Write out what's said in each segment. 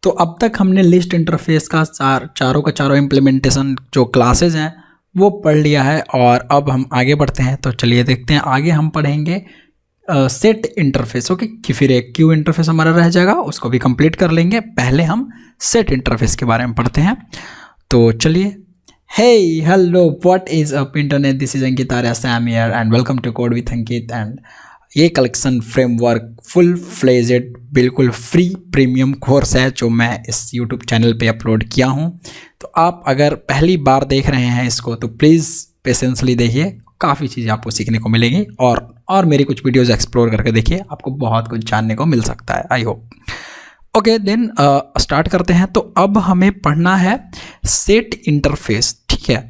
तो अब तक हमने लिस्ट इंटरफेस का चारों का चारों इम्प्लीमेंटेशन जो क्लासेज हैं वो पढ़ लिया है और अब हम आगे बढ़ते हैं। तो चलिए देखते हैं, आगे हम पढ़ेंगे सेट इंटरफेस। ओके, कि फिर एक क्यू इंटरफेस हमारा रह जाएगा, उसको भी कंप्लीट कर लेंगे। पहले हम सेट इंटरफेस के बारे में पढ़ते हैं। तो चलिए, hey hello what is up internet, this is Ankit Arya Sam here and welcome to Code with Ankit। and ये कलेक्शन फ्रेमवर्क फुल फ्लेजेड बिल्कुल फ्री प्रीमियम कोर्स है जो मैं इस YouTube चैनल पे अपलोड किया हूँ। तो आप अगर पहली बार देख रहे हैं इसको तो प्लीज़ पेशेंसली देखिए, काफ़ी चीज़ें आपको सीखने को मिलेंगी और मेरी कुछ वीडियोज़ एक्सप्लोर करके देखिए, आपको बहुत कुछ जानने को मिल सकता है। I hope. Okay then start करते हैं। तो अब हमें पढ़ना है सेट इंटरफेस, ठीक है।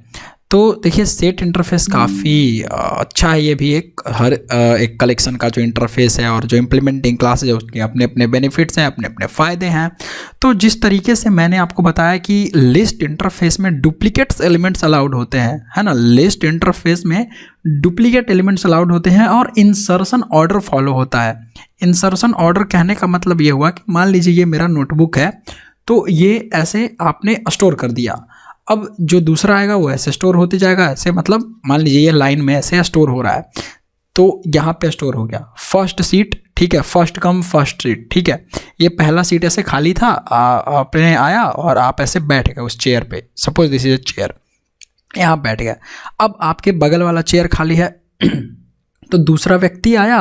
तो देखिए सेट इंटरफेस काफ़ी अच्छा है। ये भी एक कलेक्शन का जो इंटरफेस है और जो इम्प्लीमेंटिंग क्लासेज है उसके अपने अपने बेनिफिट्स हैं, अपने अपने फ़ायदे हैं। तो जिस तरीके से मैंने आपको बताया कि लिस्ट इंटरफेस में डुप्लीकेट्स एलिमेंट्स अलाउड होते हैं, है ना, लिस्ट इंटरफेस में डुप्लीकेट एलिमेंट्स अलाउड होते हैं और इंसर्शन ऑर्डर फॉलो होता है। इंसर्शन ऑर्डर कहने का मतलब ये हुआ कि मान लीजिए ये मेरा नोटबुक है, तो ये ऐसे आपने स्टोर कर दिया। अब जो दूसरा आएगा वो ऐसे स्टोर होते जाएगा, ऐसे मतलब मान लीजिए ये लाइन में ऐसे स्टोर हो रहा है, तो यहाँ पे स्टोर हो गया फर्स्ट सीट, ठीक है, फर्स्ट कम फर्स्ट सीट, ठीक है। ये पहला सीट ऐसे खाली था, आपने आया और आप ऐसे बैठ गए उस चेयर पे, suppose this is a chair, यहाँ बैठ गए। अब आपके बगल वाला चेयर खाली है तो दूसरा व्यक्ति आया,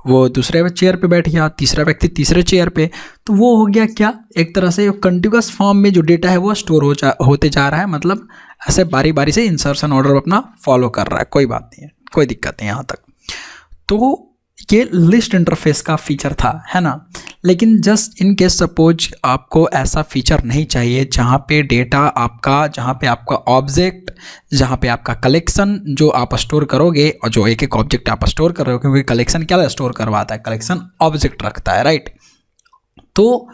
वो दूसरे चेयर पे बैठ गया, तीसरा व्यक्ति तीसरे चेयर पे, तो वो हो गया क्या, एक तरह से कंटिन्यूअस फॉर्म में जो डेटा है वो स्टोर होते जा रहा है। मतलब ऐसे बारी बारी से इंसर्शन ऑर्डर अपना फॉलो कर रहा है। कोई बात नहीं है, कोई दिक्कत नहीं यहाँ तक। तो ये लिस्ट इंटरफेस का फीचर था, है ना। लेकिन जस्ट इन केस सपोज आपको ऐसा फीचर नहीं चाहिए जहाँ पे डेटा आपका, जहाँ पे आपका ऑब्जेक्ट, जहाँ पे आपका कलेक्शन जो आप स्टोर करोगे, और जो एक एक ऑब्जेक्ट आप स्टोर कर रहे हो, क्योंकि कलेक्शन क्या स्टोर करवाता है, कलेक्शन ऑब्जेक्ट रखता है, राइट। तो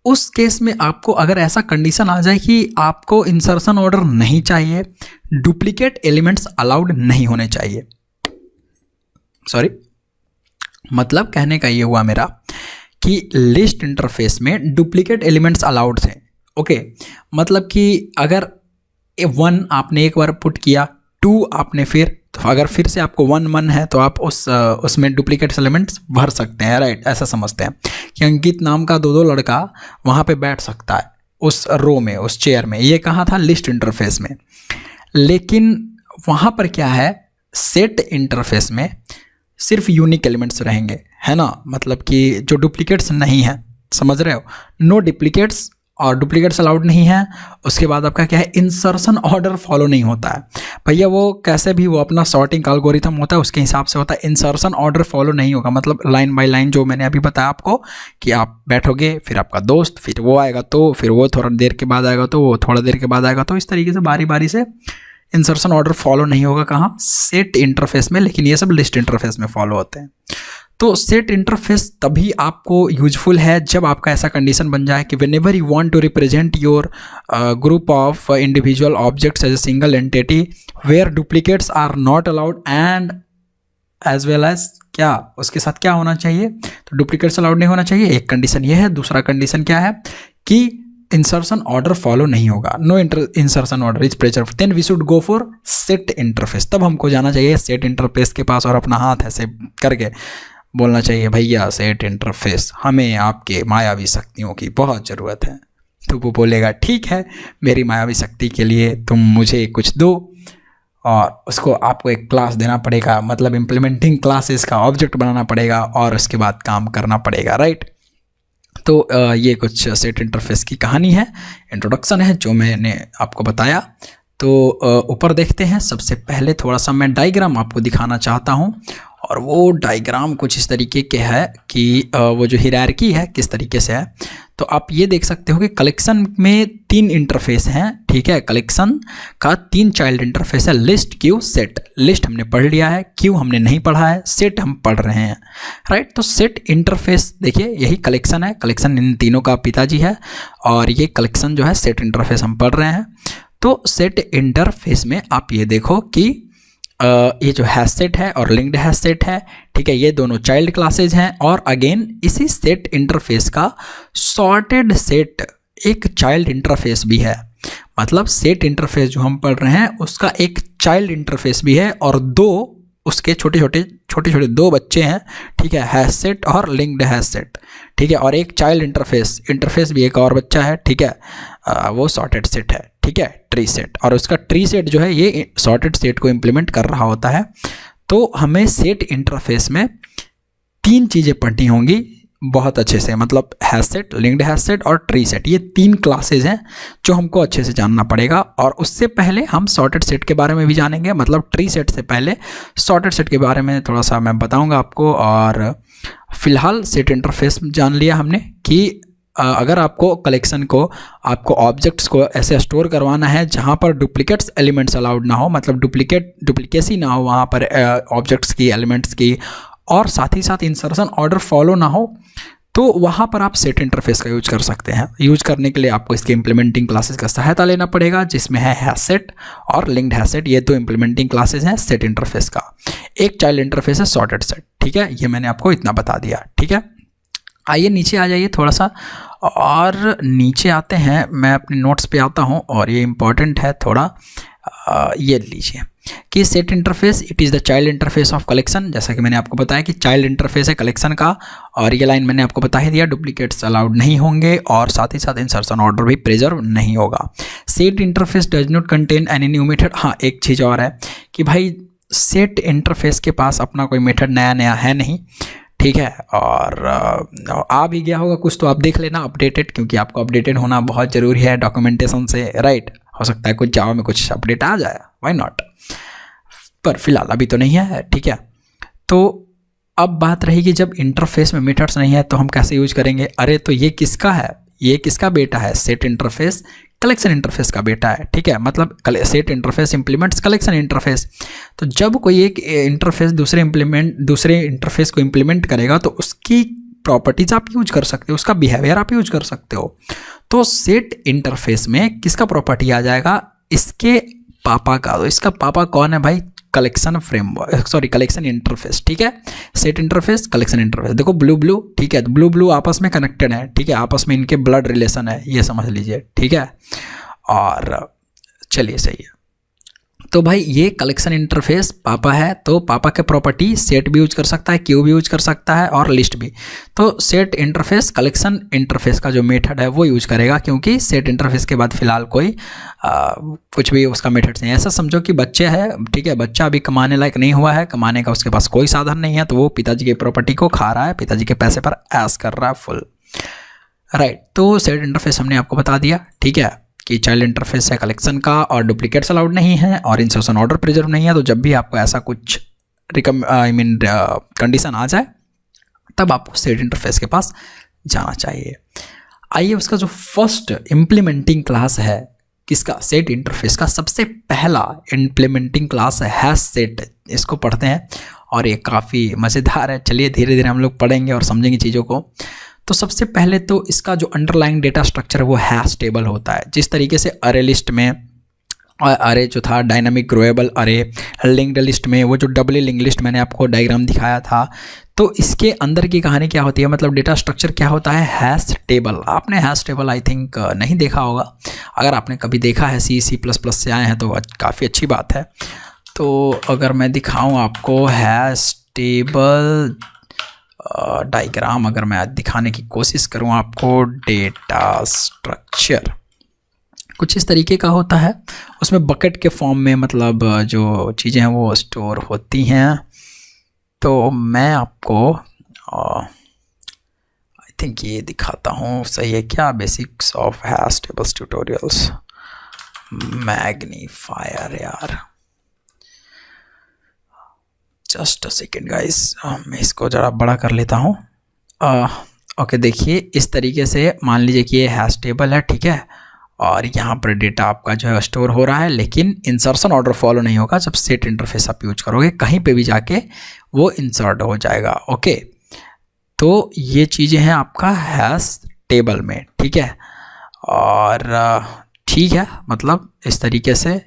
उस केस में आपको अगर ऐसा कंडीशन आ जाए कि आपको इंसर्शन ऑर्डर नहीं चाहिए, डुप्लीकेट एलिमेंट्स अलाउड नहीं होने चाहिए, सॉरी, मतलब कहने का ये हुआ मेरा कि लिस्ट इंटरफेस में डुप्लीकेट एलिमेंट्स अलाउड थे। ओके, मतलब कि अगर 1 आपने एक बार पुट किया, 2 आपने फिर, तो अगर फिर से आपको 1 है तो आप उसमें डुप्लीकेट एलिमेंट्स भर सकते हैं, राइट। ऐसा समझते हैं कि अंकित नाम का 2 लड़का वहाँ पे बैठ सकता है उस रो में, उस चेयर में। ये कहाँ था, लिस्ट इंटरफेस में। लेकिन वहाँ पर क्या है, सेट इंटरफेस में सिर्फ यूनिक एलिमेंट्स रहेंगे, है ना। मतलब कि जो डुप्लीकेट्स नहीं है, समझ रहे हो, नो डुप्लीकेट्स, और डुप्लीकेट्स अलाउड नहीं है। उसके बाद आपका क्या है, इंसर्शन ऑर्डर फॉलो नहीं होता है। भैया वो कैसे भी वो अपना सॉर्टिंग एल्गोरिथम होता है उसके हिसाब से होता है, इंसर्शन ऑर्डर फॉलो नहीं होगा। मतलब लाइन बाय लाइन जो मैंने अभी बताया आपको कि आप बैठोगे, फिर आपका दोस्त, फिर वो आएगा, तो फिर वो थोड़ा देर के बाद आएगा, तो वो थोड़ा देर के बाद आएगा, तो इस तरीके से बारी बारी से इंसर्शन ऑर्डर फॉलो नहीं होगा। कहाँ, सेट इंटरफेस में। लेकिन ये सब लिस्ट इंटरफेस में फॉलो होते हैं। तो सेट इंटरफेस तभी आपको यूजफुल है जब आपका ऐसा कंडीशन बन जाए कि whenever you want to represent your group of individual objects as a single entity where duplicates are not allowed and as well as क्या, उसके साथ क्या होना चाहिए, तो डुप्लीकेट्स अलाउड नहीं होना चाहिए। एक कंडीशन ये है। दूसरा कंडीशन क्या है कि इंसर्शन ऑर्डर फॉलो नहीं होगा, no insertion order is preserve, then we should go for set interface. तब हमको जाना चाहिए सेट इंटरफेस के पास और अपना हाथ ऐसे करके बोलना चाहिए, भैया सेट इंटरफेस, हमें आपके मायावी शक्तियों की बहुत ज़रूरत है। तो वो बोलेगा ठीक है, मेरी मायावी शक्ति के लिए तुम मुझे कुछ दो, और उसको आपको एक क्लास देना पड़ेगा, मतलब इम्प्लीमेंटिंग क्लासेस का ऑब्जेक्ट बनाना पड़ेगा और उसके बाद काम करना पड़ेगा, राइट। तो ये कुछ सेट इंटरफेस की कहानी है, इंट्रोडक्शन है जो मैंने आपको बताया। तो ऊपर देखते हैं। सबसे पहले थोड़ा सा मैं डायग्राम आपको दिखाना चाहता हूँ, और वो डायग्राम कुछ इस तरीके के है कि वो जो हायरार्की है किस तरीके से है। तो आप ये देख सकते हो कि कलेक्शन में 3 इंटरफेस हैं, ठीक है। कलेक्शन का 3 चाइल्ड इंटरफेस है, लिस्ट, क्यू, सेट। लिस्ट हमने पढ़ लिया है, क्यू हमने नहीं पढ़ा है, सेट हम पढ़ रहे हैं, राइट। तो सेट इंटरफेस देखिए यही कलेक्शन है, कलेक्शन इन तीनों का पिताजी है, और ये कलेक्शन जो है सेट इंटरफेस हम पढ़ रहे हैं। तो सेट इंटरफेस में आप ये देखो कि ये जो हैश सेट है और लिंक्ड हैश सेट है, ठीक है, ये दोनों चाइल्ड क्लासेज हैं। और अगेन इसी सेट इंटरफेस का सॉर्टेड सेट एक चाइल्ड इंटरफेस भी है। मतलब सेट इंटरफेस जो हम पढ़ रहे हैं उसका एक चाइल्ड इंटरफेस भी है और दो उसके छोटे छोटे दो बच्चे हैं, ठीक है, हैश सेट और लिंक्ड हैश सेट, ठीक है, और एक चाइल्ड इंटरफेस भी एक और बच्चा है, ठीक है, वो सॉर्टेड सेट है, ठीक है, ट्री सेट। और उसका ट्री सेट जो है ये सॉर्टेड सेट को इम्प्लीमेंट कर रहा होता है। तो हमें सेट इंटरफेस में 3 चीज़ें पढ़नी होंगी बहुत अच्छे से, मतलब hash set, linked hash set और ट्री सेट, ये 3 क्लासेज हैं जो हमको अच्छे से जानना पड़ेगा। और उससे पहले हम सॉर्टेड सेट के बारे में भी जानेंगे, मतलब ट्री सेट से पहले सॉर्टेड सेट के बारे में थोड़ा सा मैं बताऊंगा आपको। और फिलहाल सेट इंटरफेस जान लिया हमने कि अगर आपको कलेक्शन को, आपको ऑब्जेक्ट्स को ऐसे स्टोर करवाना है जहाँ पर डुप्लीकेट्स एलिमेंट्स अलाउड ना हो, मतलब डुप्लीकेसी ना हो वहाँ पर ऑब्जेक्ट्स की, एलिमेंट्स की, और साथ ही साथ इंसर्शन ऑर्डर फॉलो ना हो, तो वहाँ पर आप सेट इंटरफेस का यूज कर सकते हैं। यूज करने के लिए आपको इसके इम्प्लीमेंटिंग क्लासेस का सहायता लेना पड़ेगा, जिसमें है हैश सेट और लिंक्ड हैश सेट। ये 2 इम्प्लीमेंटिंग क्लासेस हैं सेट इंटरफेस का। एक चाइल्ड इंटरफेस है सॉर्टेड सेट, ठीक है, ये मैंने आपको इतना बता दिया, ठीक है। आइए नीचे आ जाइए थोड़ा सा, और नीचे आते हैं, मैं अपने नोट्स पे आता हूँ और ये इम्पॉर्टेंट है थोड़ा। ये लीजिए कि set interface it is the child interface of collection. जैसा कि मैंने आपको बताया कि चाइल्ड इंटरफेस है कलेक्शन का, और ये लाइन मैंने आपको बता ही दिया, डुप्लीकेट्स अलाउड नहीं होंगे और साथ ही साथ इंसर्शन ऑर्डर भी प्रिजर्व नहीं होगा। Set interface does not contain any new method. हाँ, एक चीज़ और है कि भाई सेट इंटरफेस के पास अपना कोई मेथड नया है नहीं, ठीक है, और आ भी गया होगा कुछ तो आप देख लेना अपडेटेड, क्योंकि आपको अपडेटेड होना बहुत ज़रूरी है डॉक्यूमेंटेशन से, राइट। हो सकता है कुछ जावा में कुछ अपडेट आ जाए, व्हाई नॉट, पर फिलहाल अभी तो नहीं है, ठीक है। तो अब बात रही कि जब इंटरफेस में मेथड्स नहीं है तो हम कैसे यूज करेंगे। अरे तो ये किसका है, ये किसका बेटा है, सेट इंटरफेस कलेक्शन इंटरफेस का बेटा है, ठीक है। मतलब set interface implements collection interface. तो जब कोई एक इंटरफेस दूसरे इंटरफेस को इंप्लीमेंट करेगा तो उसकी प्रॉपर्टीज आप यूज कर सकते हो, उसका बिहेवियर आप यूज कर सकते हो। तो सेट इंटरफेस में किसका प्रॉपर्टी आ जाएगा, इसके पापा का। तो इसका पापा कौन है भाई, collection framework, sorry collection interface, ठीक है। सेट इंटरफेस कलेक्शन इंटरफेस, देखो ब्लू, ठीक है, तो ब्लू आपस में कनेक्टेड है, ठीक है, आपस में इनके ब्लड रिलेशन है, ये समझ लीजिए, ठीक है। और चलिए सही है, तो भाई ये कलेक्शन इंटरफेस पापा है, तो पापा के प्रॉपर्टी सेट भी यूज कर सकता है, क्यू भी यूज कर सकता है और लिस्ट भी। तो सेट इंटरफेस कलेक्शन इंटरफेस का जो मेथड है वो यूज करेगा, क्योंकि सेट इंटरफेस के बाद फिलहाल कोई कुछ भी उसका मेथड नहीं है। ऐसा समझो कि बच्चे है, ठीक है, बच्चा अभी कमाने लायक नहीं हुआ है, कमाने का उसके पास कोई साधन नहीं है, तो वो पिताजी की प्रॉपर्टी को खा रहा है, पिताजी के पैसे पर ऐश कर रहा है फुल, राइट। तो सेट इंटरफेस हमने आपको बता दिया, ठीक है, कि चाइल्ड इंटरफेस है कलेक्शन का और डुप्लीकेट्स अलाउड नहीं है और इंसर्शन ऑर्डर प्रिजर्व नहीं है। तो जब भी आपको ऐसा कुछ कंडीशन आ जाए तब आपको सेट इंटरफेस के पास जाना चाहिए। आइए उसका जो फर्स्ट इम्प्लीमेंटिंग क्लास है किसका, सेट इंटरफेस का सबसे पहला इम्प्लीमेंटिंग क्लास है हैश सेट, इसको पढ़ते हैं और ये काफ़ी मज़ेदार है। चलिए धीरे धीरे हम लोग पढ़ेंगे और समझेंगे चीज़ों को। तो सबसे पहले तो इसका जो अंडरलाइंग डेटा स्ट्रक्चर है वो हैश टेबल होता है। जिस तरीके से अरे लिस्ट में अरे जो था डायनामिक ग्रोएबल अरे, लिंक्ड लिस्ट में वो जो डबली लिंक लिस्ट मैंने आपको डायग्राम दिखाया था, तो इसके अंदर की कहानी क्या होती है, मतलब डेटा स्ट्रक्चर क्या होता है, हैश टेबल। आपने हैश टेबल आई थिंक नहीं देखा होगा, अगर आपने कभी देखा है C++ से आए हैं तो काफ़ी अच्छी बात है। तो अगर मैं दिखाऊँ आपको हैश टेबल डायग्राम, अगर मैं दिखाने की कोशिश करूं आपको, डेटा स्ट्रक्चर कुछ इस तरीके का होता है। उसमें बकेट के फॉर्म में मतलब जो चीज़ें हैं वो स्टोर होती हैं। तो मैं आपको आई थिंक ये दिखाता हूँ, सही है क्या, basics of hash tables tutorials, magnifier यार, जस्ट अ सेकेंड गाइस, मैं इसको ज़रा बड़ा कर लेता हूँ। ओके, देखिए इस तरीके से मान लीजिए कि ये हैश टेबल है, ठीक है, और यहाँ पर डेटा आपका जो है स्टोर हो रहा है, लेकिन इंसर्शन ऑर्डर फॉलो नहीं होगा। जब सेट इंटरफेस आप यूज करोगे कहीं पे भी जाके वो इंसर्ट हो जाएगा। ओके, तो ये चीज़ें हैं आपका हैश टेबल में, ठीक है, और ठीक है, मतलब इस तरीके से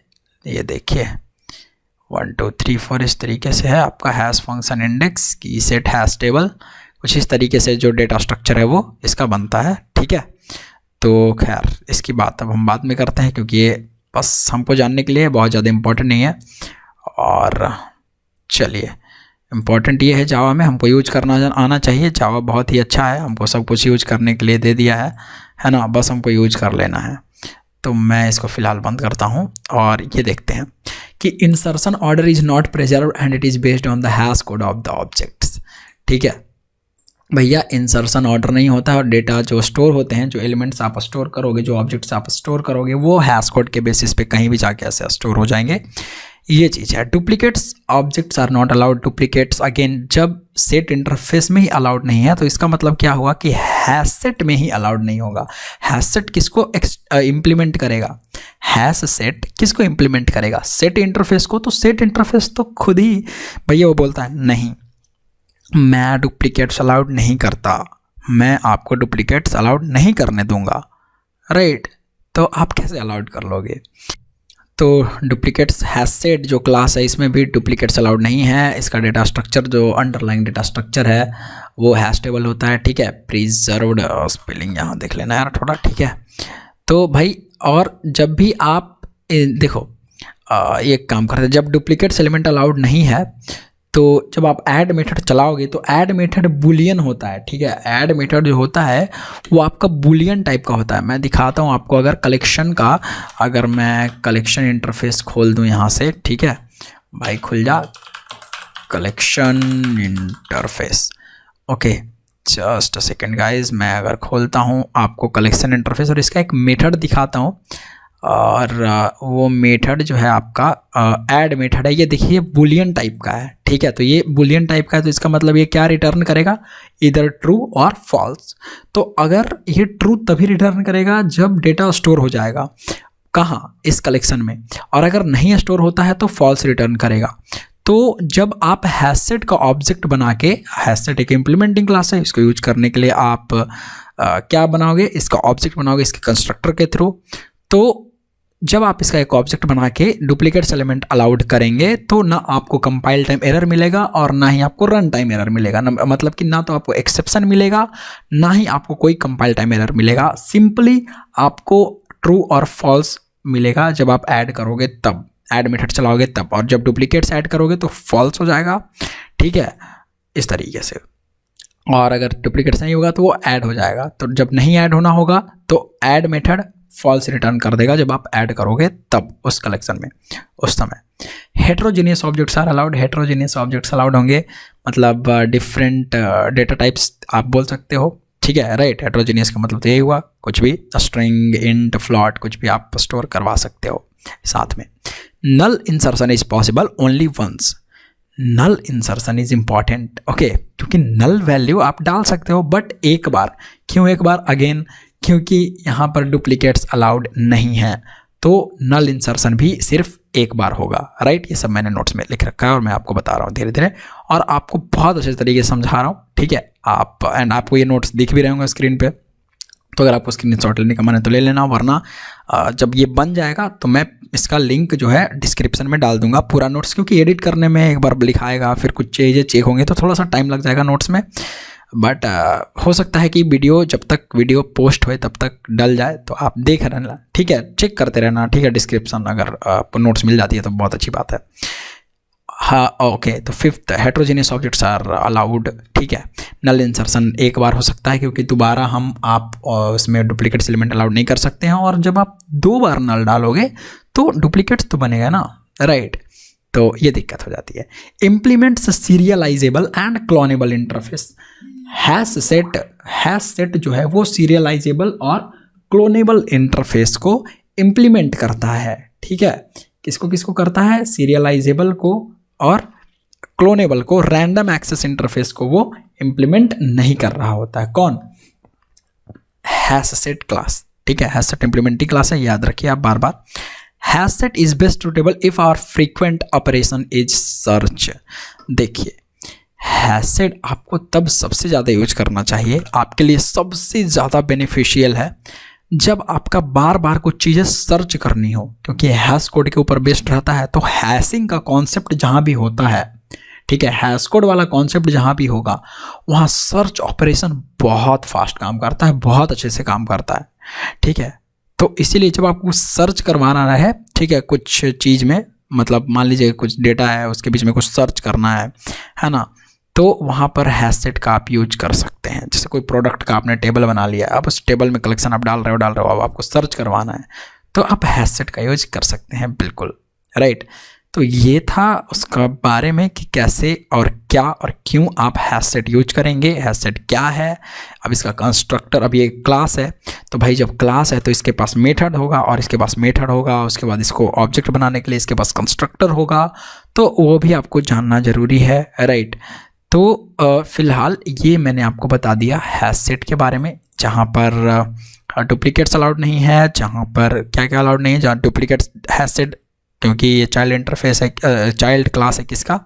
ये देखिए 1 2 3 4 इस तरीके से है आपका हैश फंक्शन इंडेक्स की सेट हैश टेबल। कुछ इस तरीके से जो डेटा स्ट्रक्चर है वो इसका बनता है, ठीक है। तो खैर इसकी बात अब हम बाद में करते हैं, क्योंकि ये बस हमको जानने के लिए बहुत ज़्यादा इम्पोर्टेंट नहीं है। और चलिए, इम्पॉर्टेंट ये है जावा में हमको यूज करना आना चाहिए। जावा बहुत ही अच्छा है, हमको सब कुछ यूज करने के लिए दे दिया है ना, बस हमको यूज कर लेना है। तो मैं इसको फ़िलहाल बंद करता हूँ और ये देखते हैं कि insertion order is not preserve and it is based on the hash code of the objects. ठीक है भैया, इंसर्शन ऑर्डर नहीं होता है और डेटा जो स्टोर होते हैं, जो एलिमेंट्स आप स्टोर करोगे, जो ऑब्जेक्ट्स आप स्टोर करोगे, वो हैश कोड के बेसिस पे कहीं भी जाके ऐसे स्टोर हो जाएंगे। ये चीज़ है। Duplicates objects are not allowed. Duplicates again जब सेट इंटरफेस में ही अलाउड नहीं है तो इसका मतलब क्या हुआ कि हैश सेट में ही अलाउड नहीं होगा। हैश सेट किसको इम्प्लीमेंट करेगा? हैश सेट किसको इम्प्लीमेंट करेगा? सेट इंटरफेस को। तो सेट इंटरफेस तो खुद ही भैया वो बोलता है नहीं, मैं डुप्लीकेट्स अलाउड नहीं करता, मैं आपको डुप्लीकेट्स अलाउड नहीं करने दूंगा, राइट। तो आप कैसे अलाउड कर लोगे? तो डुप्लीकेट्स हैश सेट जो क्लास है इसमें भी डुप्लीकेट्स अलाउड नहीं है। इसका डेटा स्ट्रक्चर जो अंडरलाइंग डेटा स्ट्रक्चर है वो हैश टेबल होता है। ठीक है, प्रिजर्व्ड स्पेलिंग यहाँ देख लेना यार थोड़ा। ठीक है, तो भाई और जब भी आप देखो एक काम करते हैं, जब डुप्लीकेट्स एलिमेंट अलाउड नहीं है तो जब आप ऐड मेथड चलाओगे तो ऐड मेथड बुलियन होता है। ठीक है, ऐड मेथड जो होता है वो आपका बुलियन टाइप का होता है। मैं दिखाता हूँ आपको, अगर कलेक्शन का, अगर मैं कलेक्शन इंटरफेस खोल दूँ यहाँ से, ठीक है भाई खुल जा collection interface. Okay just a second guys, मैं अगर खोलता हूँ आपको कलेक्शन इंटरफेस और इसका एक मेथड दिखाता हूँ, और वो मेथड जो है आपका ऐड मेथड है। ये देखिए बुलियन टाइप का है। ठीक है, तो ये बुलियन टाइप का है तो इसका मतलब ये क्या रिटर्न करेगा? इधर ट्रू और फॉल्स। तो अगर ये ट्रू तभी रिटर्न करेगा जब डेटा स्टोर हो जाएगा। कहाँ? इस कलेक्शन में। और अगर नहीं स्टोर होता है तो फॉल्स रिटर्न करेगा। तो जब आप हैशसेट का ऑब्जेक्ट बना के, हैशसेट एक इम्प्लीमेंटिंग क्लास है, इसको यूज करने के लिए आप क्या बनाओगे? इसका ऑब्जेक्ट बनाओगे इसके कंस्ट्रक्टर के थ्रू। तो जब आप इसका एक ऑब्जेक्ट बना के डुप्लीकेट्स एलिमेंट अलाउड करेंगे तो ना आपको कंपाइल टाइम एरर मिलेगा और ना ही आपको रन टाइम एरर मिलेगा। मतलब कि ना तो आपको एक्सेप्शन मिलेगा ना ही आपको कोई कंपाइल टाइम एरर मिलेगा। सिंपली आपको ट्रू और फॉल्स मिलेगा जब आप ऐड करोगे तब, ऐड मेथड चलाओगे तब, और जब डुप्लीकेट्स ऐड करोगे तो फॉल्स हो जाएगा। ठीक है, इस तरीके से। और अगर डुप्लीकेट्स नहीं होगा तो वो ऐड हो जाएगा। तो जब नहीं ऐड होना होगा तो ऐड मेथड फॉल्स रिटर्न कर देगा जब आप ऐड करोगे तब, उस कलेक्शन में उस समय। Heterogeneous objects are allowed. Heterogeneous objects allowed होंगे, मतलब डिफरेंट डेटा टाइप्स आप बोल सकते हो। ठीक है, राइट। हेट्रोजीनियस का मतलब तो यही हुआ, कुछ भी स्ट्रिंग, इंट, फ्लॉट, कुछ भी आप स्टोर करवा सकते हो साथ में। Null insertion is possible only once. Null insertion is important, okay, क्योंकि नल वैल्यू आप डाल सकते हो बट एक बार। क्यों एक बार? अगेन क्योंकि यहाँ पर डुप्लीकेट्स अलाउड नहीं है तो नल इंसर्शन भी सिर्फ एक बार होगा, राइट। ये सब मैंने नोट्स में लिख रखा है और मैं आपको बता रहा हूँ धीरे धीरे, और आपको बहुत अच्छे तरीके से समझा रहा हूँ। ठीक है, आप एंड आपको ये नोट्स दिख भी रहे होंगे स्क्रीन पे, तो अगर आपको स्क्रीनशॉट लेने का मन है तो ले लेना, वरना जब ये बन जाएगा तो मैं इसका लिंक जो है डिस्क्रिप्शन में डाल दूंगा पूरा नोट्स, क्योंकि एडिट करने में एक बार लिखाएगा फिर कुछ चीज़ें चेक होंगे तो थोड़ा सा टाइम लग जाएगा नोट्स में। बट हो सकता है कि वीडियो जब तक वीडियो पोस्ट होए तब तक डल जाए, तो आप देख रहना। ठीक है, चेक करते रहना। ठीक है, डिस्क्रिप्शन अगर आपको नोट्स मिल जाती है तो बहुत अच्छी बात है। हाँ ओके, तो fifth, heterogeneous objects are allowed. ठीक है, नल इंसर्शन एक बार हो सकता है क्योंकि दोबारा आप उसमें डुप्लीकेट्स एलिमेंट अलाउड नहीं कर सकते हैं, और जब आप 2 बार नल डालोगे तो डुप्लीकेट्स तो बनेगा ना, राइट। तो ये दिक्कत हो जाती है। Implements serialisable and clonable interface. Hash set जो है वो सीरियलाइजेबल और क्लोनेबल इंटरफेस को इम्प्लीमेंट करता है। ठीक है, किसको करता है? सीरियलाइजेबल को और क्लोनेबल को। रैंडम एक्सेस इंटरफेस को वो इम्प्लीमेंट नहीं कर रहा होता है। कौन? Hash set class. ठीक है, हैश सेट इम्प्लीमेंटिंग क्लास है, याद रखिए आप बार बार। Hash set is best suitable if our frequent operation is search. देखिए, हैश सेट आपको तब सबसे ज़्यादा यूज करना चाहिए, आपके लिए सबसे ज़्यादा बेनिफिशियल है जब आपका बार बार कुछ चीज़ें सर्च करनी हो, क्योंकि हैश कोड के ऊपर बेस्ड रहता है। तो हैशिंग का कॉन्सेप्ट जहाँ भी होता है, ठीक है, हैश कोड वाला कॉन्सेप्ट जहाँ भी होगा वहाँ सर्च ऑपरेशन बहुत फास्ट काम करता है, बहुत अच्छे से काम करता है। ठीक है। तो इसीलिए जब आपको सर्च करवाना है, ठीक है, कुछ चीज़ में, मतलब मान लीजिए कुछ डेटा है उसके बीच में कुछ सर्च करना है ना, तो वहाँ पर हैशसेट का आप यूज कर सकते हैं। जैसे कोई प्रोडक्ट का आपने टेबल बना लिया, अब उस टेबल में कलेक्शन आप डाल रहे हो, अब आपको सर्च करवाना है तो आप हैशसेट का यूज कर सकते हैं, बिल्कुल राइट। तो ये था उसका बारे में कि कैसे और क्या और क्यों आप हैशसेट यूज करेंगे। हैशसेट क्या है, अब इसका कंस्ट्रक्टर, अब ये क्लास है तो भाई जब क्लास है तो इसके पास मेथड होगा और इसके पास मेथड होगा, उसके बाद इसको ऑब्जेक्ट बनाने के लिए इसके पास कंस्ट्रक्टर होगा, तो वो भी आपको जानना ज़रूरी है, राइट। तो फिलहाल ये मैंने आपको बता दिया हैशसेट के बारे में, जहाँ पर डुप्लीकेट्स अलाउड नहीं है, जहाँ पर क्या क्या अलाउड नहीं है, जहाँ डुप्लीकेट्स हैशसेट, क्योंकि ये चाइल्ड इंटरफेस है, चाइल्ड क्लास है किसका,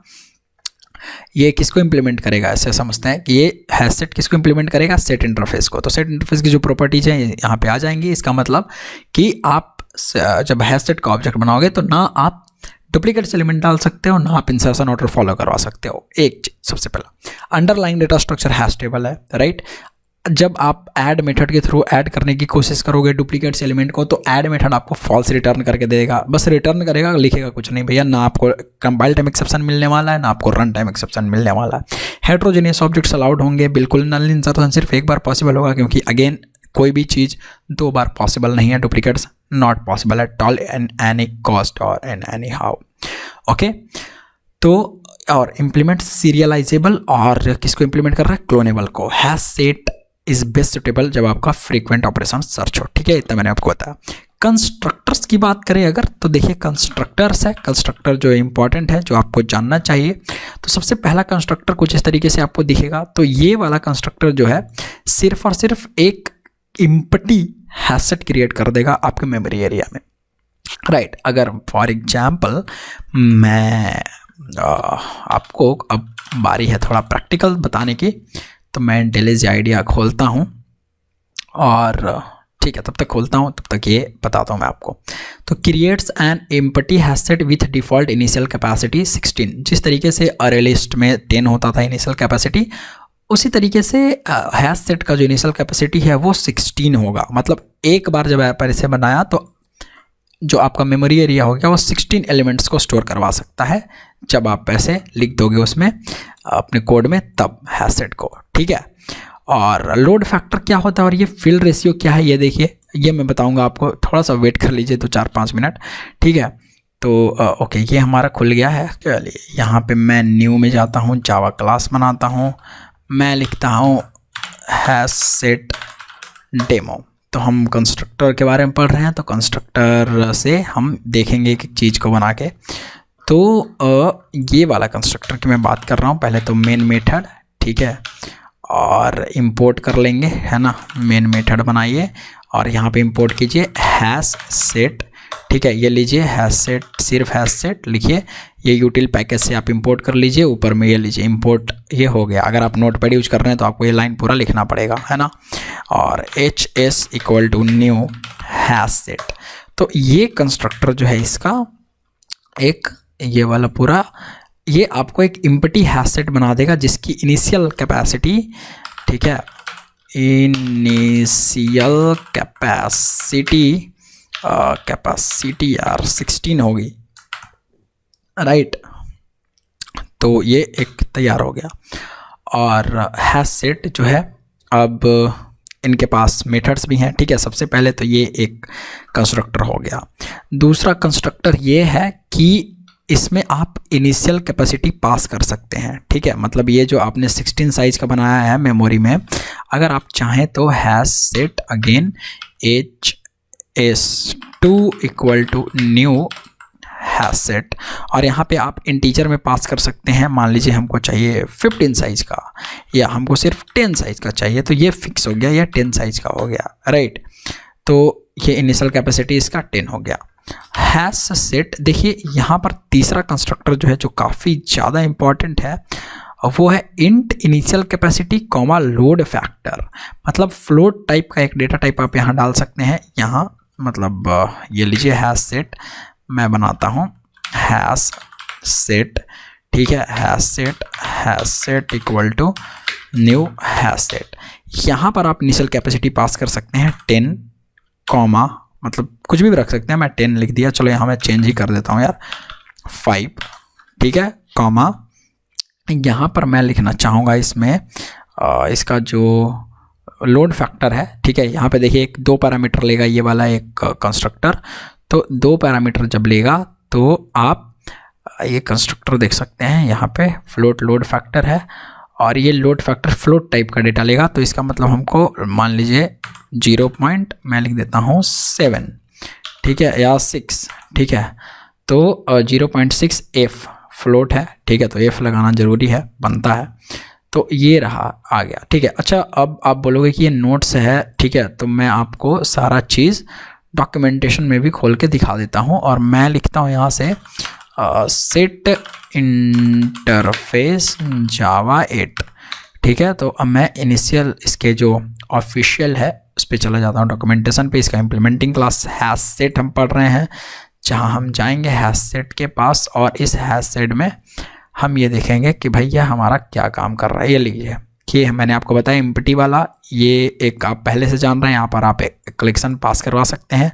ये किसको इम्प्लीमेंट करेगा, ऐसे समझते हैं कि ये हैशसेट किसको इम्प्लीमेंट करेगा, सेट इंटरफेस को। तो सेट इंटरफेस की जो प्रॉपर्टीज हैं यहाँ पे आ जाएंगी। इसका मतलब कि आप जब हैशसेट का ऑब्जेक्ट बनाओगे तो ना आप डुप्लीकेट एलिमेंट डाल सकते हो, ना आप इंसर्शन ऑर्डर फॉलो करवा सकते हो। एक चीज सबसे पहला underlying data structure hash table है, राइट। जब आप ऐड मेथड के थ्रू ऐड करने की कोशिश करोगे डुप्लीकेट्स एलिमेंट को, तो ऐड मेथड आपको फॉल्स रिटर्न करके देगा, बस रिटर्न करेगा, लिखेगा कुछ नहीं भैया। ना आपको कंपाइल टाइम एक्सेप्शन मिलने वाला है, ना आपको रन टाइम एक्सेप्शन मिलने वाला है। हेट्रोजेनियस ऑब्जेक्ट्स अलाउड होंगे, बिल्कुल नल इंसर्शन सिर्फ एक बार पॉसिबल होगा, क्योंकि अगेन कोई भी चीज़ दो बार पॉसिबल नहीं है। Duplicates not possible at all in any cost और इन एनी हाउ, ओके। तो और इम्प्लीमेंट सीरियलाइजेबल, और किसको इम्प्लीमेंट कर रहा है, क्लोनेबल को। हैशसेट इज बेस्ट सुटेबल जब आपका फ्रीक्वेंट ऑपरेशन सर्च हो, ठीक है, इतना मैंने आपको बताया। कंस्ट्रक्टर्स की बात करें अगर, तो देखिए कंस्ट्रक्टर्स है, कंस्ट्रक्टर जो इंपॉर्टेंट है, जो आपको जानना चाहिए। तो सबसे पहला कंस्ट्रक्टर कुछ इस तरीके से आपको दिखेगा। तो ये वाला कंस्ट्रक्टर जो है सिर्फ और सिर्फ एक इम्पटी हैशसेट क्रिएट कर देगा आपके मेमोरी एरिया में, राइट। अगर फॉर एग्जाम्पल मैं आपको, अब बारी है थोड़ा प्रैक्टिकल बताने की, तो मैं डेलीज आइडिया खोलता हूँ और ठीक है, तब तक खोलता हूँ, तब तक ये बताता हूँ मैं आपको। तो creates an empty HashSet with default initial capacity 16। जिस तरीके से अरे लिस्ट में 10 होता था इनिशियल कैपेसिटी, उसी तरीके से हैशसेट का जो इनिशियल कैपेसिटी है वो 16 होगा। मतलब एक बार जब आप इसे बनाया तो जो आपका मेमोरी एरिया हो गया वो 16 एलिमेंट्स को स्टोर करवा सकता है, जब आप ऐसे लिख दोगे उसमें अपने कोड में, तब हैशसेट को, ठीक है। और लोड फैक्टर क्या होता है और ये फिल रेशियो क्या है, ये देखिए, ये मैं बताऊंगा आपको, थोड़ा सा वेट कर लीजिए 2-4-5 मिनट, ठीक है। तो ओके, ये हमारा खुल गया है। चलिए यहाँ पे मैं न्यू में जाता हूँ, जावा क्लास बनाता हूँ, मैं लिखता हूँ हैशसेट डेमो। तो हम कंस्ट्रक्टर के बारे में पढ़ रहे हैं, तो कंस्ट्रक्टर से हम देखेंगे एक चीज़ को बना के। तो ये वाला कंस्ट्रक्टर की मैं बात कर रहा हूँ। पहले तो मेन मेथड, ठीक है, और इंपोर्ट कर लेंगे, है ना। मेन मेथड बनाइए और यहाँ पे इंपोर्ट कीजिए हैशसेट, ठीक है। ये लीजिए हैशसेट, सिर्फ हैशसेट लिखिए, ये यूटिल पैकेज से आप इंपोर्ट कर लीजिए। ऊपर में ये लीजिए इंपोर्ट, ये हो गया। अगर आप नोटपैड यूज कर रहे हैं तो आपको ये लाइन पूरा लिखना पड़ेगा, है ना। और HS = न्यू हैशसेट। तो ये कंस्ट्रक्टर जो है इसका एक, ये वाला पूरा, ये आपको एक इम्पटी हैशसेट बना देगा जिसकी इनिशियल कैपेसिटी, ठीक है, इनिशियल कैपेसिटी यार 16 होगी, राइट। तो ये एक तैयार हो गया। और हैशसेट जो है, अब इनके पास मेथड्स भी हैं, ठीक है। सबसे पहले तो ये एक कंस्ट्रक्टर हो गया। दूसरा कंस्ट्रक्टर ये है कि इसमें आप इनिशियल कैपेसिटी पास कर सकते हैं, ठीक है। मतलब ये जो आपने 16 साइज का बनाया है मेमोरी में, अगर आप चाहें तो HashSet again HS2 = new HashSet, और यहाँ पे आप इंटीजर में पास कर सकते हैं। मान लीजिए हमको चाहिए 15 साइज का, या हमको सिर्फ 10 साइज का चाहिए, तो ये फिक्स हो गया, या 10 साइज का हो गया, राइट। तो ये इनिशियल कैपेसिटी इसका 10 हो गया। हैशसेट, देखिए यहाँ पर तीसरा कंस्ट्रक्टर जो है, जो काफ़ी ज़्यादा इंपॉर्टेंट है, वो है int initial capacity comma load factor. मतलब फ्लोट टाइप का एक डेटा टाइप आप यहाँ डाल सकते हैं। यहाँ मतलब ये लीजिए हैशसेट, मैं बनाता हूँ हैशसेट, ठीक है, हैशसेट = न्यू हैशसेट। यहाँ पर आप इनिशियल कैपेसिटी पास कर सकते हैं 10, कॉमा, मतलब कुछ भी रख सकते हैं, मैं 10 लिख दिया, चलो यहाँ मैं चेंज ही कर देता हूँ यार, 5, ठीक है, कॉमा, यहाँ पर मैं लिखना चाहूँगा इसमें इसका जो लोड फैक्टर है, ठीक है, यहाँ पे देखिए एक 2 पैरामीटर लेगा ये वाला एक कंस्ट्रक्टर, तो 2 पैरामीटर जब लेगा तो आप ये कंस्ट्रक्टर देख सकते हैं यहाँ पे फ्लोट लोड फैक्टर है, और ये लोड फैक्टर फ्लोट टाइप का डेटा लेगा, तो इसका मतलब हमको मान लीजिए मैं लिख देता हूँ 7, ठीक है, या 6, ठीक है, तो 0.6 एफ फ्लोट है, ठीक है, तो एफ लगाना ज़रूरी है, बनता है, तो ये रहा आ गया, ठीक है। अच्छा, अब आप बोलोगे कि ये नोट्स है, ठीक है, तो मैं आपको सारा चीज़ डॉक्यूमेंटेशन में भी खोल के दिखा देता हूँ, और मैं लिखता हूँ यहाँ से सेट इंटरफेस जावा 8, ठीक है, तो अब मैं इनिशियल इसके जो ऑफिशियल है उस पर चला जाता हूँ, डॉक्यूमेंटेशन पे, इसका इम्प्लीमेंटिंग क्लास हैश सेट हम पढ़ रहे हैं, जहाँ हम जाएंगे हैश सेट के पास, और इस हैश सेट में हम ये देखेंगे कि भैया हमारा क्या काम कर रहा है। ये लीजिए कि मैंने आपको बताया एम्प्टी वाला, ये एक आप पहले से जान रहे हैं, यहाँ पर आप एक कलेक्शन पास करवा सकते हैं।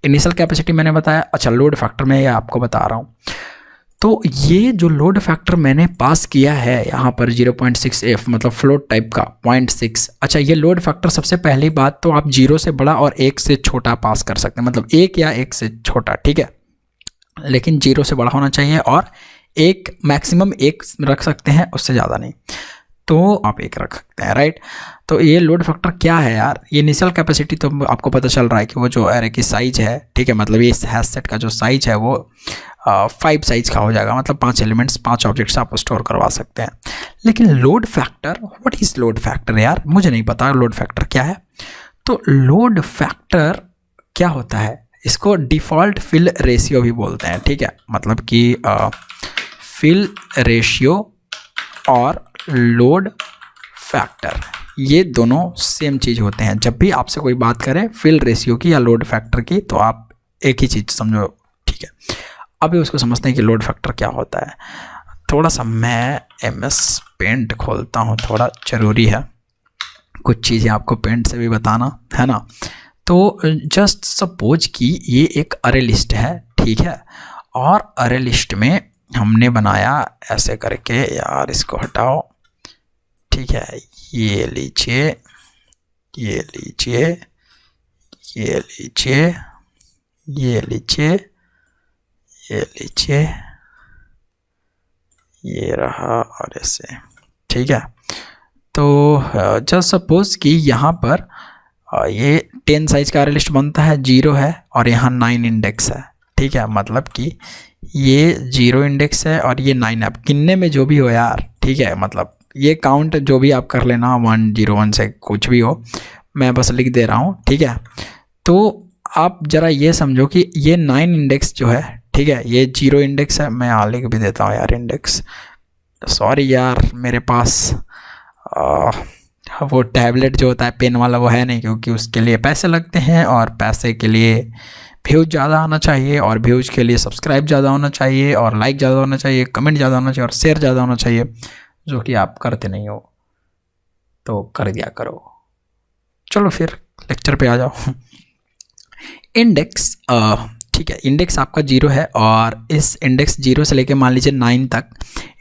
इनिशियल कैपेसिटी मैंने बताया। अच्छा, लोड फैक्टर मैं ये आपको बता रहा हूँ, तो ये जो लोड फैक्टर मैंने पास किया है यहाँ पर 0.6 एफ, मतलब फ्लोट टाइप का 0.6। अच्छा, ये लोड फैक्टर सबसे पहली बात तो आप 0 से बड़ा और 1 से छोटा पास कर सकते हैं, मतलब 1 या 1 से छोटा, ठीक है, लेकिन 0 से बड़ा होना चाहिए, और एक मैक्सिमम 1 रख सकते हैं, उससे ज़्यादा नहीं, तो आप 1 रख सकते हैं, राइट। तो ये लोड फैक्टर क्या है यार, ये इनिशियल कैपेसिटी तो आपको पता चल रहा है कि वो जो एरे की साइज है, ठीक है, मतलब ये हैश सेट का जो साइज है वो 5 साइज का हो जाएगा, मतलब 5 एलिमेंट्स 5 ऑब्जेक्ट्स आप स्टोर करवा सकते हैं। लेकिन load factor, what is load factor यार, मुझे नहीं पता लोड फैक्टर क्या है। तो लोड फैक्टर क्या होता है, इसको डिफ़ॉल्ट फिल रेशियो भी बोलते हैं, ठीक है, मतलब कि फिल रेशियो और लोड फैक्टर ये दोनों सेम चीज़ होते हैं। जब भी आपसे कोई बात करे फिल रेशियो की या लोड फैक्टर की, तो आप एक ही चीज़ समझो, ठीक है। अभी उसको समझते हैं कि लोड फैक्टर क्या होता है। थोड़ा सा मैं MS पेंट खोलता हूँ, थोड़ा ज़रूरी है कुछ चीज़ें आपको पेंट से भी बताना, है ना। तो जस्ट सपोज कि ये एक अरे लिस्ट है, ठीक है, और अरे लिस्ट में हमने बनाया ऐसे करके, यार इसको हटाओ, ठीक है, ये लीजिए, ये लीजिए, ये लीजिए, ये लीजिए, ये लीजिए, ये रहा, और ऐसे, ठीक है। तो जस्ट सपोज कि यहाँ पर ये 10 साइज का अरे लिस्ट बनता है, 0 है और यहाँ 9 इंडेक्स है, ठीक है, मतलब कि ये 0 इंडेक्स है और ये 9 है। अब गिनने में जो भी हो यार, ठीक है, मतलब ये काउंट जो भी आप कर लेना, 101 से कुछ भी हो, मैं बस लिख दे रहा हूँ, ठीक है। तो आप ज़रा ये समझो कि ये 9 इंडेक्स जो है, ठीक है, ये 0 इंडेक्स है, मैं यहाँ लिख भी देता हूँ यार इंडेक्स, सॉरी यार मेरे पास वो टैबलेट जो होता है पेन वाला वो है नहीं, क्योंकि उसके लिए पैसे लगते हैं, और पैसे के लिए व्यूज़ ज़्यादा आना चाहिए, और व्यूज़ के लिए सब्सक्राइब ज़्यादा होना चाहिए, और लाइक ज़्यादा होना चाहिए, कमेंट ज़्यादा होना चाहिए, और शेयर ज़्यादा होना चाहिए, जो कि आप करते नहीं हो, तो कर दिया करो। चलो फिर लेक्चर पे आ जाओ। इंडेक्स, ठीक है, इंडेक्स आपका 0 है, और इस इंडेक्स 0 से लेके मान लीजिए 9 तक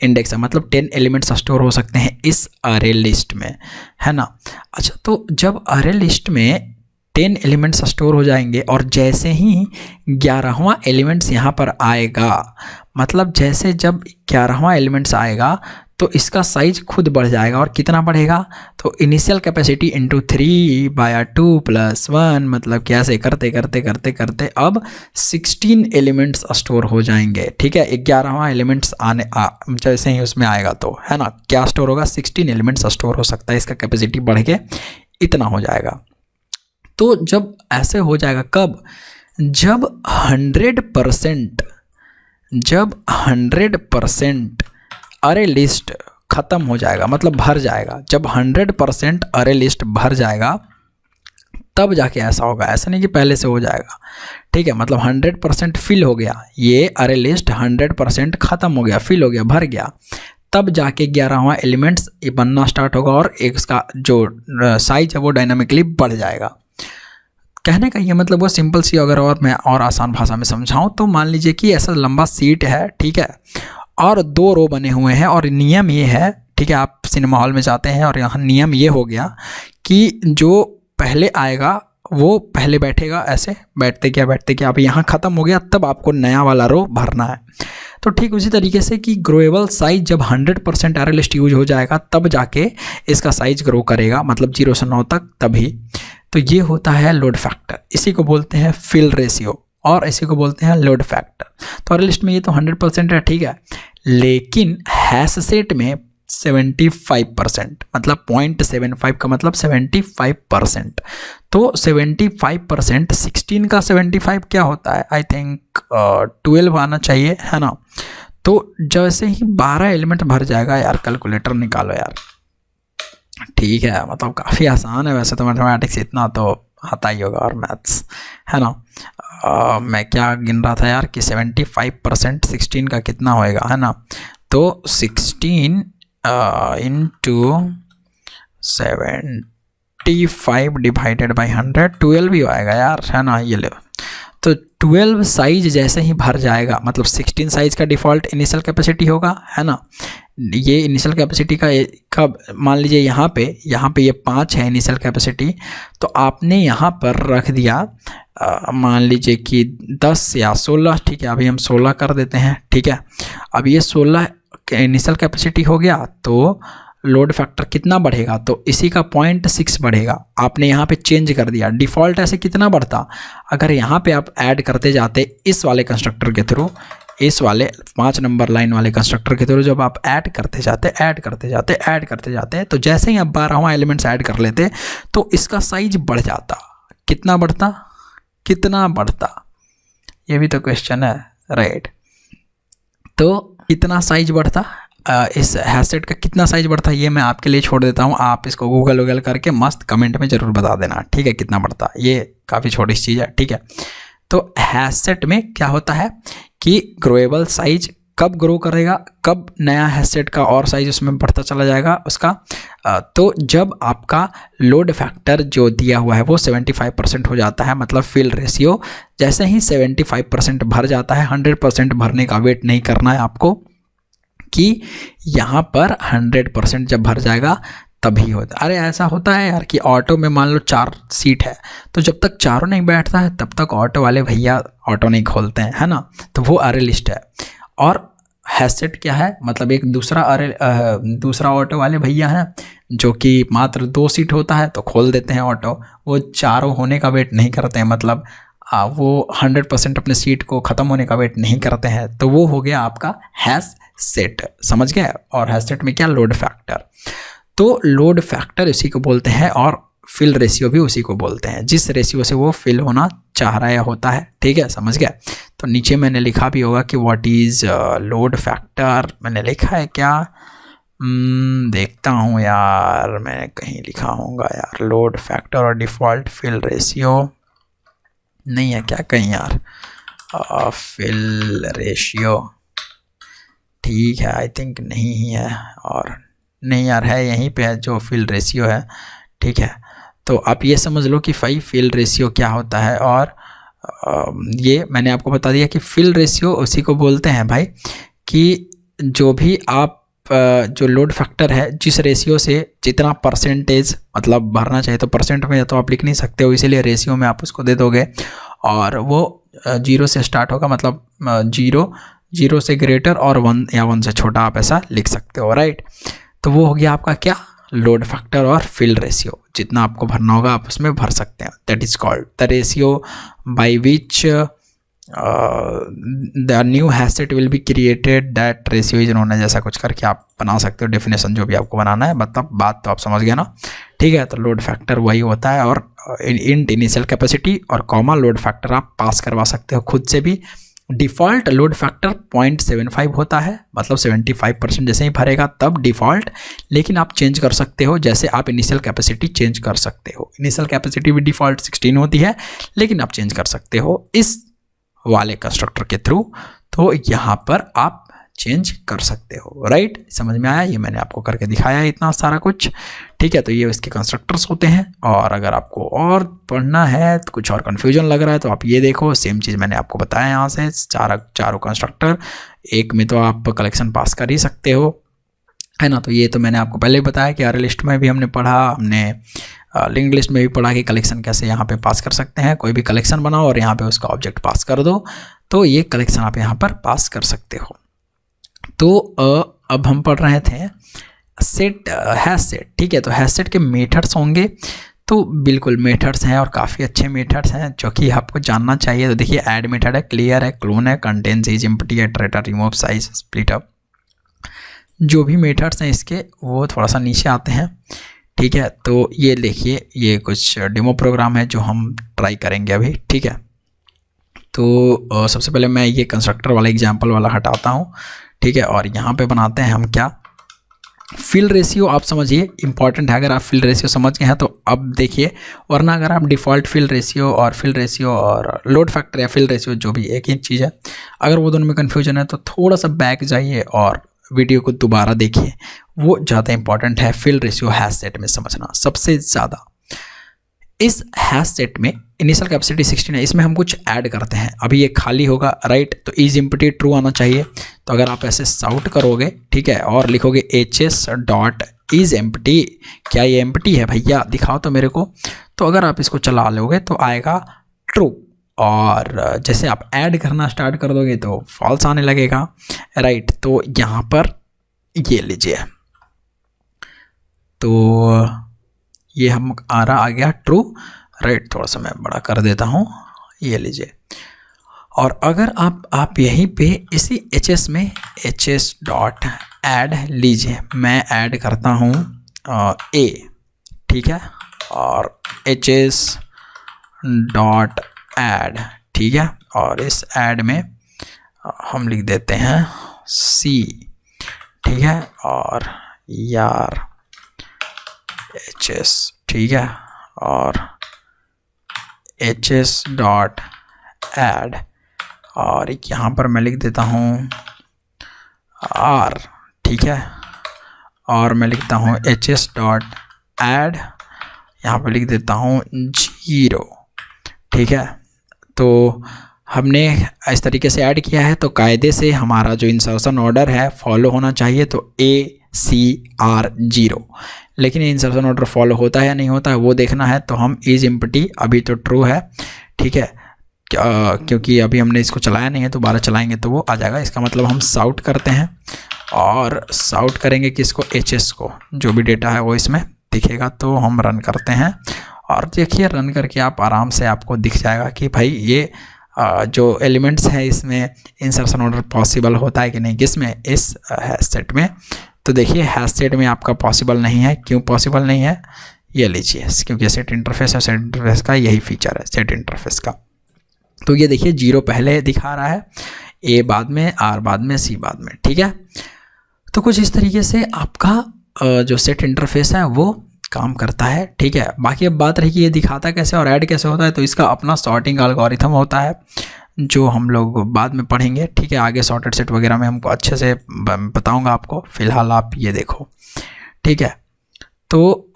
इंडेक्स है, मतलब 10 एलिमेंट्स स्टोर हो सकते हैं इस अरे लिस्ट में, है ना। अच्छा, तो जब अरे लिस्ट में 10 एलिमेंट्स स्टोर हो जाएंगे, और जैसे ही 11वां एलिमेंट्स यहाँ पर आएगा, मतलब जैसे जब 11वां एलिमेंट्स आएगा तो इसका साइज खुद बढ़ जाएगा, और कितना बढ़ेगा, तो इनिशियल कैपेसिटी इंटू 3/2 + 1, मतलब कैसे करते करते करते करते अब 16 एलिमेंट्स स्टोर हो जाएंगे, ठीक है। 11वां एलिमेंट्स जैसे ही उसमें आएगा तो, है ना, क्या स्टोर होगा, 16 एलिमेंट्स स्टोर हो सकता है, इसका कैपेसिटी बढ़ के इतना हो जाएगा। तो जब ऐसे हो जाएगा, कब, जब 100% अरे लिस्ट ख़त्म हो जाएगा, मतलब भर जाएगा। जब 100% अरे लिस्ट भर जाएगा तब जाके ऐसा होगा, ऐसा नहीं कि पहले से हो जाएगा, ठीक है। मतलब 100% फिल हो गया, ये अरे लिस्ट 100% ख़त्म हो गया, फिल हो गया, भर गया, तब जाके 11वां एलिमेंट्स बनना स्टार्ट होगा, और एक इसका जो साइज है वो डायनामिकली बढ़ जाएगा। कहने का ये मतलब वो सिंपल सी, अगर और मैं और आसान भाषा में समझाऊं तो मान लीजिए कि ऐसा लंबा सीट है, ठीक है, और 2 रो बने हुए हैं और नियम ये है, ठीक है, आप सिनेमा हॉल में जाते हैं और यहाँ नियम ये हो गया कि जो पहले आएगा वो पहले बैठेगा, ऐसे बैठते क्या अब यहाँ ख़त्म हो गया तब आपको नया वाला रो भरना है। तो ठीक उसी तरीके से कि ग्रोएबल साइज जब 100% एरे लिस्ट यूज हो जाएगा तब जाके इसका साइज ग्रो करेगा, मतलब 0 से 9 तक तभी। तो ये होता है लोड फैक्टर, इसी को बोलते हैं फिल रेशियो और इसी को बोलते हैं लोड फैक्टर। तो एरे लिस्ट में ये तो 100% है, ठीक है, लेकिन हैश सेट में 75%, मतलब 0.75 का मतलब 75%। तो 75%, 16 का 75 क्या होता है, आई थिंक 12 आना चाहिए, है ना। तो जैसे ही 12 एलिमेंट भर जाएगा, यार कैलकुलेटर निकालो यार, ठीक है, मतलब काफ़ी आसान है वैसे तो मैथमेटिक्स, इतना तो आता ही होगा, और मैथ्स, है ना। मैं क्या गिन रहा था यार कि 75% 16 का कितना होएगा, है ना। तो 16 इंटू 75 डिवाइडेड बाई 100, 12 ही आएगा यार, है ना। ये ले, तो 12 साइज जैसे ही भर जाएगा, मतलब 16 साइज का डिफ़ॉल्ट इनिशियल कैपेसिटी होगा, है ना। ये इनिशियल कैपेसिटी का मान लीजिए यहाँ पे ये 5 है इनिशियल कैपेसिटी, तो आपने यहाँ पर रख दिया मान लीजिए कि 10 या 16, ठीक है, अभी हम 16 कर देते हैं, ठीक है। अब ये 16 इनिशियल कैपेसिटी हो गया, तो लोड फैक्टर कितना बढ़ेगा, तो इसी का 0.6 बढ़ेगा। आपने यहाँ पे चेंज कर दिया, डिफ़ॉल्ट ऐसे कितना बढ़ता, अगर यहाँ पे आप ऐड करते जाते इस वाले कंस्ट्रक्टर के थ्रू, इस वाले 5 नंबर लाइन वाले कंस्ट्रक्टर के थ्रू जब आप ऐड करते जाते, तो जैसे ही आप 12वां एलिमेंट्स ऐड कर लेते तो इसका साइज बढ़ जाता। कितना बढ़ता, ये भी तो क्वेश्चन है, राइट। तो कितना साइज बढ़ता, इस हैश सेट का कितना साइज बढ़ता, ये मैं आपके लिए छोड़ देता हूँ, आप इसको गूगल करके मस्त कमेंट में ज़रूर बता देना, ठीक है, कितना बढ़ता। ये काफ़ी छोटी चीज़ है, ठीक है। तो हैश सेट में क्या होता है कि ग्रोएबल साइज कब ग्रो करेगा, कब नया हैश सेट का और साइज उसमें बढ़ता चला जाएगा उसका, तो जब आपका लोड फैक्टर जो दिया हुआ है वो 75% हो जाता है, मतलब फिल रेशियो जैसे ही 75% भर जाता है, 100% भरने का वेट नहीं करना है आपको, कि यहाँ पर 100% जब भर जाएगा तभी होता। अरे ऐसा होता है यार कि ऑटो में मान लो 4 सीट है, तो जब तक चारों नहीं बैठता है तब तक ऑटो वाले भैया ऑटो नहीं खोलते हैं, है ना। तो वो अरे लिस्ट है। और हैश सेट क्या है, मतलब एक दूसरा ऑटो वाले भैया हैं जो कि मात्र 2 सीट होता है तो खोल देते हैं ऑटो, वो चारों होने का वेट नहीं करते हैं, मतलब वो 100% अपने सीट को ख़त्म होने का वेट नहीं करते हैं। तो वो हो गया आपका हैश सेट, समझ गए। और हैश सेट में क्या, लोड फैक्टर। तो लोड फैक्टर इसी को बोलते हैं और फिल रेशियो भी उसी को बोलते हैं, जिस रेशियो से वो फिल होना चाह रहा है होता है, ठीक है, समझ गया। तो नीचे मैंने लिखा भी होगा कि व्हाट इज़ लोड फैक्टर, मैंने लिखा है क्या, देखता हूँ यार, मैंने कहीं लिखा होगा यार, लोड फैक्टर और डिफ़ॉल्ट फिल रेशियो नहीं है क्या कहीं यार, फिल रेशियो, ठीक है, आई थिंक नहीं ही है, और नहीं यार है यहीं पे है जो फिल रेशियो है, ठीक है। तो आप ये समझ लो कि फिल रेशियो क्या होता है, और ये मैंने आपको बता दिया कि फिल रेशियो उसी को बोलते हैं भाई कि जो भी आप जो लोड फैक्टर है जिस रेशियो से जितना परसेंटेज मतलब भरना चाहिए, तो परसेंट में तो आप लिख नहीं सकते हो, इसीलिए रेशियो में आप उसको दे दोगे, और वो 0 से स्टार्ट होगा, मतलब 0 से ग्रेटर और 1 या 1 से छोटा आप ऐसा लिख सकते हो, राइट। तो वो हो गया आपका क्या, लोड फैक्टर और फिल रेशियो, जितना आपको भरना होगा आप उसमें भर सकते हैं। That is called the ratio by which the new hash set will be created, that ratio is known, जैसा कुछ करके आप बना सकते हो डेफिनेशन, जो भी आपको बनाना है, मतलब बात तो आप समझ गए ना, ठीक है। तो लोड फैक्टर वही होता है, और इंट इनिशियल कैपेसिटी और कॉमा लोड फैक्टर आप पास करवा सकते हो खुद से भी। डिफ़ॉल्ट लोड फैक्टर 0.75 होता है, मतलब 75% जैसे ही भरेगा तब डिफ़ॉल्ट, लेकिन आप चेंज कर सकते हो, जैसे आप इनिशियल कैपेसिटी चेंज कर सकते हो। इनिशियल कैपेसिटी भी डिफ़ॉल्ट 16 होती है, लेकिन आप चेंज कर सकते हो इस वाले कंस्ट्रक्टर के थ्रू। तो यहाँ पर आप चेंज कर सकते हो। राइट, समझ में आया? ये मैंने आपको करके दिखाया है इतना सारा कुछ। ठीक है, तो ये इसके कंस्ट्रक्टर्स होते हैं। और अगर आपको और पढ़ना है तो कुछ और कन्फ्यूजन लग रहा है तो आप ये देखो, सेम चीज़ मैंने आपको बताया यहाँ से, चारों कंस्ट्रक्टर, एक में तो आप कलेक्शन पास कर ही सकते हो, है ना। तो ये तो मैंने आपको पहले बताया कि अरे लिस्ट में भी हमने पढ़ा, हमने लिंक लिस्ट में भी पढ़ा कि कलेक्शन कैसे यहाँ पे पास कर सकते हैं। कोई भी कलेक्शन बनाओ और यहाँ पे उसका ऑब्जेक्ट पास कर दो, तो ये कलेक्शन आप यहाँ पर पास कर सकते हो। तो अब हम पढ़ रहे थे सेट, हैश सेट। ठीक है, तो हैश सेट के मेथड्स होंगे। तो बिल्कुल मेथड्स हैं और काफ़ी अच्छे मेथड्स हैं जो कि आपको जानना चाहिए। तो देखिए, ऐड मेथड है, क्लियर है, क्लोन है, contains, is empty, iterator, remove, size, split up, जो भी मेथड्स हैं इसके वो थोड़ा सा नीचे आते हैं। ठीक है, तो ये देखिए, ये कुछ डेमो प्रोग्राम है जो हम ट्राई करेंगे अभी। ठीक है, तो सबसे पहले मैं ये कंस्ट्रक्टर वाला एग्जाम्पल वाला हटाता हूँ। ठीक है, और यहाँ पे बनाते हैं हम क्या, फिल रेशियो। आप समझिए, इंपॉर्टेंट है। अगर आप फिल रेशियो समझ गए हैं तो अब देखिए, वरना अगर आप डिफ़ॉल्ट फिल रेशियो और लोड फैक्टर या फिल रेशियो जो भी एक ही चीज़ है, अगर वो दोनों में कन्फ्यूजन है तो थोड़ा सा बैक जाइए और वीडियो को दोबारा देखिए, वो ज़्यादा इंपॉर्टेंट है। फिल रेशियो हैश सेट में समझना सबसे ज़्यादा। इस हैश सेट में इनिशियल कैपेसिटी 16 है, इसमें हम कुछ ऐड करते हैं। अभी ये खाली होगा, राइट, तो इज एम्प्टी ट्रू आना चाहिए। तो अगर आप ऐसे साउट करोगे, ठीक है, और लिखोगे hs डॉट इज एम्प्टी, क्या ये एम्प्टी है भैया, दिखाओ तो मेरे को। तो अगर आप इसको चला लोगे तो आएगा ट्रू, और जैसे आप ऐड करना स्टार्ट कर दोगे तो फॉल्स आने लगेगा, राइट। तो यहाँ पर ये लीजिए, तो ये हम आ गया ट्रू, राइट। थोड़ा सा मैं बड़ा कर देता हूँ, ये लीजिए। और अगर आप यहीं पे इसी hs में hs डॉट ऐड लीजिए, मैं ऐड करता हूँ a, ठीक है, और hs डॉट ऐड, ठीक है, और इस ऐड में हम लिख देते हैं c, ठीक है, और यार hs, ठीक है, और hs डॉट ऐड, और यहाँ पर मैं लिख देता हूँ r, ठीक है, और मैं लिखता हूँ hs डॉट ऐड, यहाँ पर लिख देता हूँ 0, ठीक है। तो हमने इस तरीके से ऐड किया है, तो कायदे से हमारा जो इंसर्शन ऑर्डर है फॉलो होना चाहिए, तो ACR 0। लेकिन ये इंसर्शन ऑर्डर फॉलो होता है या नहीं होता है वो देखना है, तो हम इज एम्प्टी, अभी तो ट्रू है, ठीक है, क्योंकि अभी हमने इसको चलाया नहीं है, तो दोबारा चलाएंगे तो वो आ जाएगा। इसका मतलब हम साउट करते हैं, और साउट करेंगे किसको, hs को, जो भी डेटा है वो इसमें दिखेगा। तो हम रन करते हैं, और देखिए रन करके आप आराम से आपको दिख जाएगा कि भाई ये जो एलिमेंट्स हैं इसमें इंसर्शन ऑर्डर पॉसिबल होता है कि नहीं, किसमें, इस हैश सेट में। तो देखिए हैश सेट में आपका पॉसिबल नहीं है। क्यों पॉसिबल नहीं है, ये लीजिए, क्योंकि सेट इंटरफेस है, सेट इंटरफेस का यही फीचर है, सेट इंटरफेस का। तो ये देखिए 0 पहले दिखा रहा है, a बाद में, r बाद में, c बाद में, ठीक है। तो कुछ इस तरीके से आपका जो सेट इंटरफेस है वो काम करता है, ठीक है। बाकी अब बात रही कि ये दिखाता कैसे और ऐड कैसे होता है, तो इसका अपना सॉर्टिंग एल्गोरिथम होता है जो हम लोग बाद में पढ़ेंगे, ठीक है। आगे सॉर्टेड सेट वगैरह में हमको अच्छे से बताऊंगा आपको, फिलहाल आप ये देखो, ठीक है। तो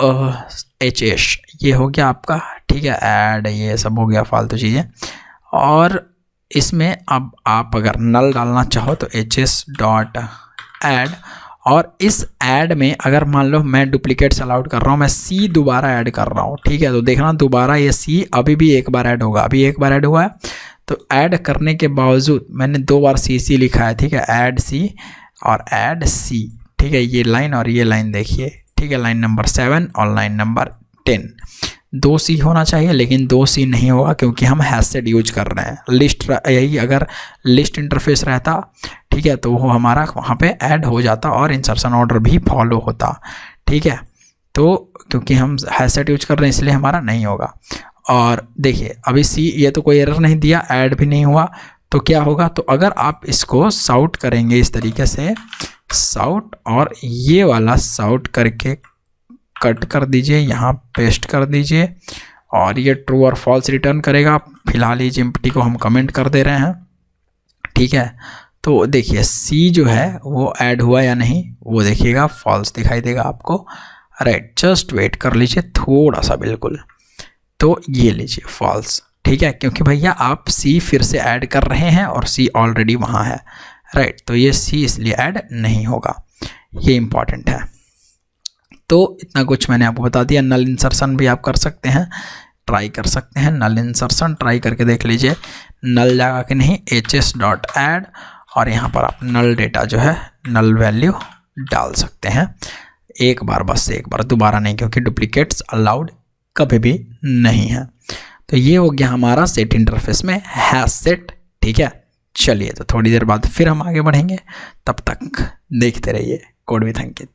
hs ये हो गया आपका, ठीक है, ऐड ये सब हो गया फालतू चीज़ें। और इसमें अब आप अगर नल डालना चाहो तो hs डॉट ऐड, और इस ऐड में अगर मान लो मैं डुप्लीकेट्स अलाउड कर रहा हूँ, मैं c दोबारा ऐड कर रहा हूँ, ठीक है, तो देखना दोबारा ये c अभी भी एक बार ऐड होगा, अभी एक बार ऐड हुआ है। तो ऐड करने के बावजूद मैंने 2 बार c लिखा है, ठीक है, ऐड c और ऐड c, ठीक है, ये लाइन और ये लाइन देखिए, ठीक है, लाइन नंबर 7 और लाइन नंबर 10, 2 c होना चाहिए, लेकिन 2 c नहीं होगा क्योंकि हम हैश सेट यूज कर रहे हैं। लिस्ट यही अगर लिस्ट इंटरफेस रहता, ठीक है, तो वो हमारा वहाँ पे ऐड हो जाता और इंसर्शन ऑर्डर भी फॉलो होता, ठीक है। तो क्योंकि हम हैश सेट यूज कर रहे हैं इसलिए हमारा नहीं होगा। और देखिए अभी c ये तो कोई एरर नहीं दिया, ऐड भी नहीं हुआ, तो क्या होगा, तो अगर आप इसको साउट करेंगे इस तरीके से, साउट और ये वाला साउट करके कट कर दीजिए, यहाँ पेस्ट कर दीजिए, और ये ट्रू और फॉल्स रिटर्न करेगा। फिलहाल इज एम्प्टी को हम कमेंट कर दे रहे हैं, ठीक है। तो देखिए सी जो है वो ऐड हुआ या नहीं वो देखिएगा, फॉल्स दिखाई देगा आपको, राइट। जस्ट वेट कर लीजिए थोड़ा सा, बिल्कुल। तो ये लीजिए फॉल्स, ठीक है, क्योंकि भैया आप सी फिर से ऐड कर रहे हैं और सी ऑलरेडी वहाँ है, राइट। तो ये सी इसलिए ऐड नहीं होगा, ये इम्पॉर्टेंट है। तो इतना कुछ मैंने आपको बता दिया। नल इंसर्शन भी आप कर सकते हैं, ट्राई कर सकते हैं। नल इंसर्शन ट्राई करके देख लीजिए, नल जाएगा कि नहीं, hs.add, और यहाँ पर आप नल डेटा जो है, नल वैल्यू डाल सकते हैं एक बार, बस एक बार, दोबारा नहीं, क्योंकि डुप्लीकेट्स अलाउड कभी भी नहीं है। तो ये हो गया हमारा सेट इंटरफेस में हैश सेट, ठीक है। चलिए तो थोड़ी देर बाद फिर हम आगे बढ़ेंगे, तब तक देखते रहिए कोड विद अंकित।